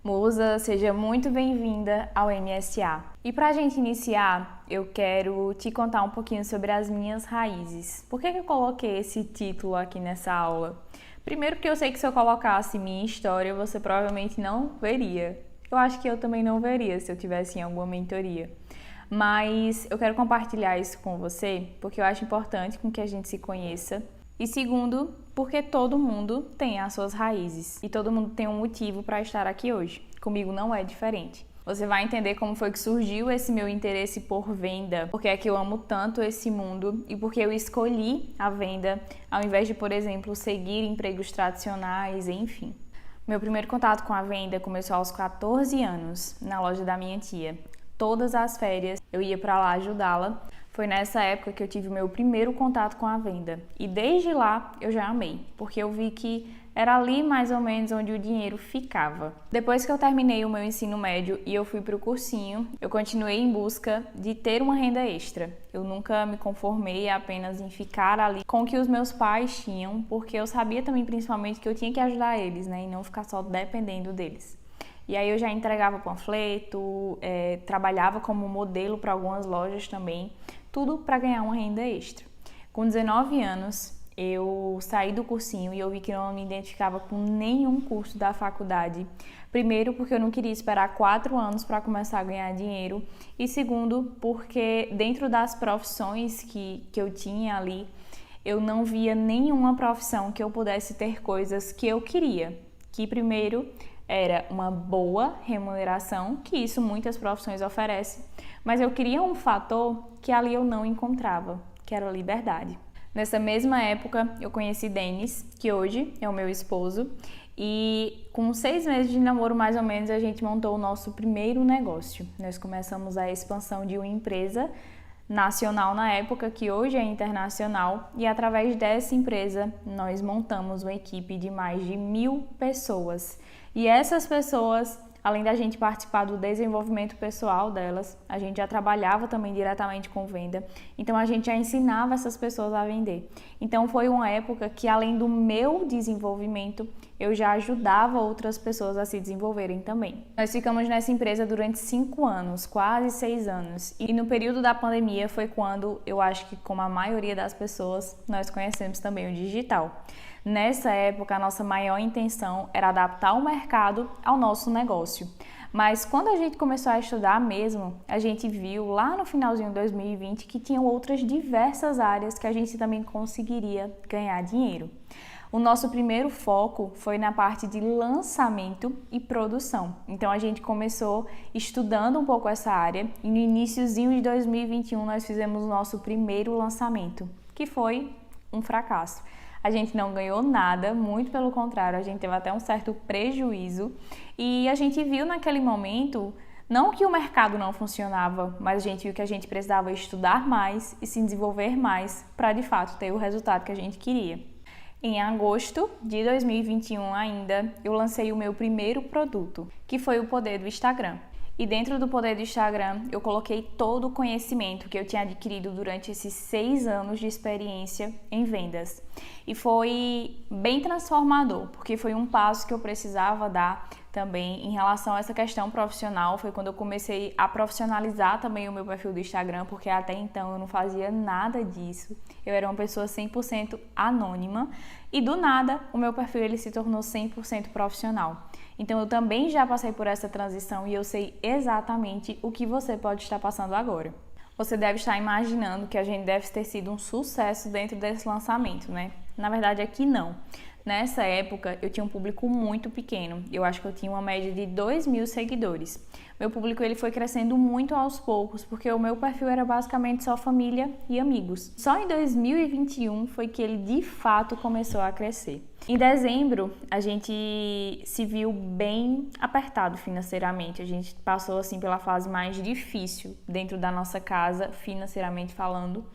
Musa, seja muito bem-vinda ao MSA. E para a gente iniciar, eu quero te contar um pouquinho sobre as minhas raízes. Por que eu coloquei esse título aqui nessa aula? Primeiro porque eu sei que se eu colocasse minha história, você provavelmente não veria. Eu acho que eu também não veria se eu tivesse em alguma mentoria. Mas eu quero compartilhar isso com você porque eu acho importante com que a gente se conheça. E segundo, porque todo mundo tem as suas raízes e todo mundo tem um motivo para estar aqui hoje. Comigo não é diferente. Você vai entender como foi que surgiu esse meu interesse por venda, porque é que eu amo tanto esse mundo e porque eu escolhi a venda ao invés de, por exemplo, seguir empregos tradicionais, enfim. Meu primeiro contato com a venda começou aos 14 anos, na loja da minha tia. Todas as férias eu ia para lá ajudá-la. Foi nessa época que eu tive o meu primeiro contato com a venda. E desde lá eu já amei, porque eu vi que era ali mais ou menos onde o dinheiro ficava. Depois que eu terminei o meu ensino médio e eu fui para o cursinho, eu continuei em busca de ter uma renda extra. Eu nunca me conformei apenas em ficar ali com o que os meus pais tinham, porque eu sabia também principalmente que eu tinha que ajudar eles, né, e não ficar só dependendo deles. E aí eu já entregava panfleto, trabalhava como modelo para algumas lojas também, tudo para ganhar uma renda extra. Com 19 anos, eu saí do cursinho e eu vi que eu não me identificava com nenhum curso da faculdade. Primeiro, porque eu não queria esperar 4 anos para começar a ganhar dinheiro. E segundo, porque dentro das profissões que eu tinha ali, eu não via nenhuma profissão que eu pudesse ter coisas que eu queria. Que primeiro era uma boa remuneração, que isso muitas profissões oferecem, mas eu queria um fator que ali eu não encontrava, que era a liberdade. Nessa mesma época, eu conheci Denis, que hoje é o meu esposo, e com 6 meses de namoro, mais ou menos, a gente montou o nosso primeiro negócio. Nós começamos a expansão de uma empresa nacional na época, que hoje é internacional, e através dessa empresa nós montamos uma equipe de mais de 1.000 pessoas. E essas pessoas, além da gente participar do desenvolvimento pessoal delas, a gente já trabalhava também diretamente com venda, então a gente já ensinava essas pessoas a vender. Então foi uma época que, além do meu desenvolvimento, eu já ajudava outras pessoas a se desenvolverem também. Nós ficamos nessa empresa durante 5 anos, quase 6 anos. E no período da pandemia foi quando eu acho que, como a maioria das pessoas, nós conhecemos também o digital. Nessa época, a nossa maior intenção era adaptar o mercado ao nosso negócio. Mas quando a gente começou a estudar mesmo, a gente viu lá no finalzinho de 2020 que tinham outras diversas áreas que a gente também conseguiria ganhar dinheiro. O nosso primeiro foco foi na parte de lançamento e produção. Então a gente começou estudando um pouco essa área e no iniciozinho de 2021 nós fizemos o nosso primeiro lançamento, que foi um fracasso. A gente não ganhou nada, muito pelo contrário, a gente teve até um certo prejuízo e a gente viu naquele momento, não que o mercado não funcionava, mas a gente viu que a gente precisava estudar mais e se desenvolver mais para de fato ter o resultado que a gente queria. Em agosto de 2021 ainda, eu lancei o meu primeiro produto, que foi o Poder do Instagram. E dentro do Poder do Instagram, eu coloquei todo o conhecimento que eu tinha adquirido durante esses 6 anos de experiência em vendas. E foi bem transformador, porque foi um passo que eu precisava dar também em relação a essa questão profissional. Foi quando eu comecei a profissionalizar também o meu perfil do Instagram, porque até então eu não fazia nada disso. Eu era uma pessoa 100% anônima e do nada o meu perfil ele se tornou 100% profissional. Então eu também já passei por essa transição e eu sei exatamente o que você pode estar passando agora. Você deve estar imaginando que a gente deve ter sido um sucesso dentro desse lançamento, né? Na verdade aqui não. Nessa época eu tinha um público muito pequeno, eu acho que eu tinha uma média de 2.000 seguidores. Meu público ele foi crescendo muito aos poucos, porque o meu perfil era basicamente só família e amigos. Só em 2021 foi que ele de fato começou a crescer. Em dezembro a gente se viu bem apertado financeiramente, a gente passou assim pela fase mais difícil dentro da nossa casa, financeiramente falando.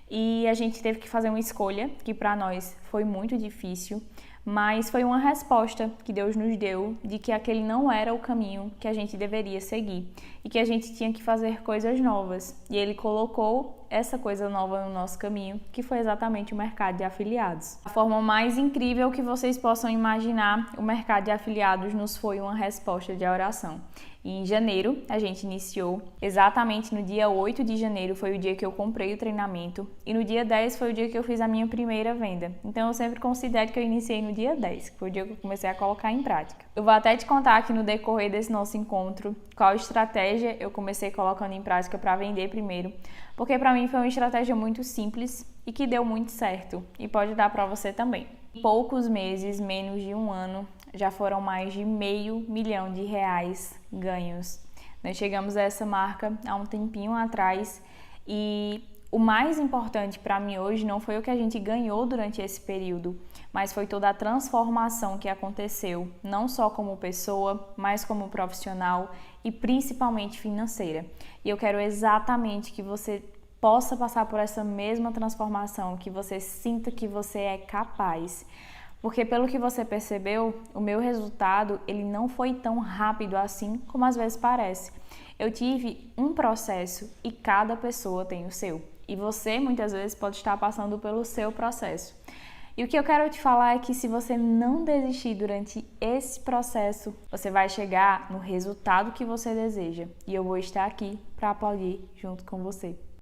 E a gente teve que fazer uma escolha que para nós foi muito difícil, mas foi uma resposta que Deus nos deu de que aquele não era o caminho que a gente deveria seguir e que a gente tinha que fazer coisas novas. E Ele colocou essa coisa nova no nosso caminho, que foi exatamente o mercado de afiliados. A forma mais incrível que vocês possam imaginar, o mercado de afiliados nos foi uma resposta de oração. E em janeiro, a gente iniciou, exatamente no dia 8 de janeiro foi o dia que eu comprei o treinamento e no dia 10 foi o dia que eu fiz a minha primeira venda. Então eu sempre considero que eu iniciei no dia 10, que foi o dia que eu comecei a colocar em prática. Eu vou até te contar aqui no decorrer desse nosso encontro qual estratégia eu comecei colocando em prática para vender primeiro, porque para mim foi uma estratégia muito simples e que deu muito certo e pode dar para você também. Em poucos meses, menos de um ano, já foram mais de R$500 mil ganhos. Nós chegamos a essa marca há um tempinho atrás e o mais importante para mim hoje não foi o que a gente ganhou durante esse período, mas foi toda a transformação que aconteceu, não só como pessoa, mas como profissional e principalmente financeira. E eu quero exatamente que você possa passar por essa mesma transformação, que você sinta que você é capaz. Porque pelo que você percebeu, o meu resultado ele não foi tão rápido assim como às vezes parece. Eu tive um processo e cada pessoa tem o seu. E você muitas vezes pode estar passando pelo seu processo. E o que eu quero te falar é que se você não desistir durante esse processo, você vai chegar no resultado que você deseja. E eu vou estar aqui para aplaudir junto com você.